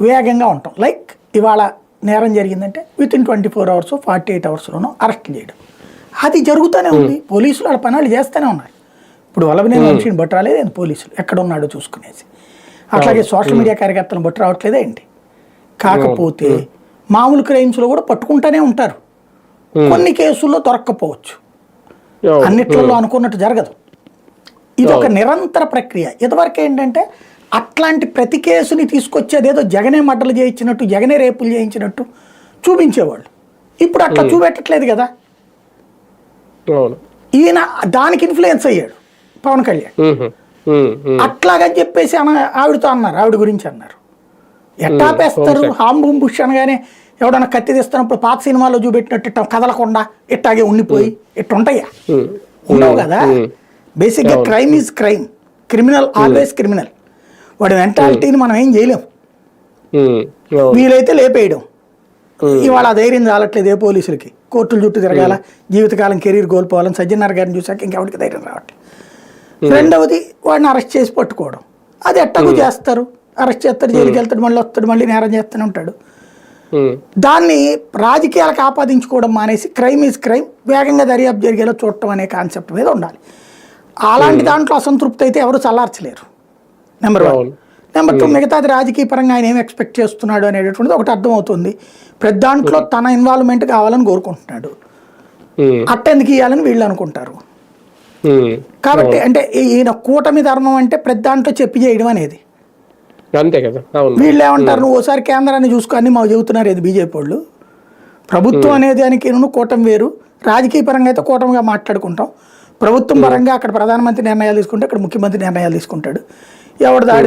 వేగంగా ఉంటాం. లైక్ ఇవాళ నేరం జరిగిందంటే with in 24 hours 48 hours arrest చేయడం, అది జరుగుతూనే ఉంది. పోలీసులు వాళ్ళ పనులు చేస్తూనే ఉన్నారు. ఇప్పుడు వల్లభనేని వంశీని బట్టి రాలేదు పోలీసులు, ఎక్కడ ఉన్నాడో చూసుకునేసి. అట్లాగే సోషల్ మీడియా కార్యకర్తలను బట్టి రావట్లేదా ఏంటి? కాకపోతే మామూలు క్రైమ్స్లో కూడా పట్టుకుంటూనే ఉంటారు. కొన్ని కేసుల్లో దొరక్కపోవచ్చు, అన్నిట్లలో అనుకున్నట్టు జరగదు. ఇది ఒక నిరంతర ప్రక్రియ. ఇదివరకు ఏంటంటే అట్లాంటి ప్రతి కేసుని తీసుకొచ్చేది ఏదో జగనే మడ్డలు చేయించినట్టు, జగనే రేపులు చేయించినట్టు చూపించేవాళ్ళు. ఇప్పుడు అట్లా చూపెట్టట్లేదు కదా. ఈయన దానికి ఇన్ఫ్లుయెన్స్ అయ్యాడు పవన్ కళ్యాణ్. అట్లాగని చెప్పేసి ఆవిడతో అన్నారు, ఆవిడ గురించి అన్నారు. ఎట్టాపేస్తారు హాంబూమ్ బుష్ అనగానే ఎవడన్నా కత్తి తీస్తున్నప్పుడు పాత సినిమాలో చూపెట్టినట్టు ఇట్ట కదలకుండా ఇట్టాగే ఉండిపోయి ఇట్టుంటాయా? ఉండవు కదా. బేసిక్గా crime is crime, criminal always criminal. వాడి మెంటాలిటీని మనం ఏం చేయలేం. వీలైతే లేపేయడం. ఇవాళ ధైర్యం చాలట్లేదు ఏ పోలీసులకి. కోర్టుల చుట్టూ తిరగాల, జీవితకాలం కెరీర్ కోల్పోవాలని సజ్జనార్ గారిని చూసాక ఇంకెవరికి ధైర్యం రావట్లేదు. రెండవది వాడిని అరెస్ట్ చేసి పట్టుకోవడం. అది ఎట్టకు చేస్తారు, అరెస్ట్ చేస్తారు, జైలుకి వెళ్తాడు, మళ్ళీ వస్తాడు, మళ్ళీ నేరం చేస్తూనే ఉంటాడు. దాన్ని రాజకీయాలకు ఆపాదించుకోవడం మానేసి క్రైమ్ ఈజ్ క్రైమ్, వేగంగా దర్యాప్తు జరిగేలా చూడటం అనే కాన్సెప్ట్ మీద ఉండాలి. అలాంటి దాంట్లో అసంతృప్తి అయితే ఎవరు చల్లార్చలేరు. నెంబర్ 1. నెంబర్ 2, మిగతాది రాజకీయ పరంగా ఆయన ఏం ఎక్స్పెక్ట్ చేస్తున్నాడు అనేటటువంటిది ఒకటి అర్థమవుతుంది. ప్రతి దాంట్లో తన ఇన్వాల్వ్మెంట్ కావాలని కోరుకుంటున్నాడు. అట్టెందుకు ఇవ్వాలని వీళ్ళు అనుకుంటారు. కాబట్టి అంటే ఈయన కూటమి ధర్మం అంటే ప్రతి దాంట్లో చెప్పి చేయడం అనేది. అంతే కదా. వీళ్ళు ఏమంటారు, నువ్వు ఓసారి కేంద్రాన్ని చూసుకొని మాకు చెబుతున్నారు ఏది బీజేపీ వాళ్ళు. ప్రభుత్వం అనేది దానికి కూటమి వేరు, రాజకీయ పరంగా అయితే కూటమిగా మాట్లాడుకుంటాం. ప్రభుత్వం పరంగా అక్కడ ప్రధానమంత్రి నిర్ణయాలు తీసుకుంటే ఇక్కడ ముఖ్యమంత్రి నిర్ణయాలు తీసుకుంటాడు. ఎవడు దాడి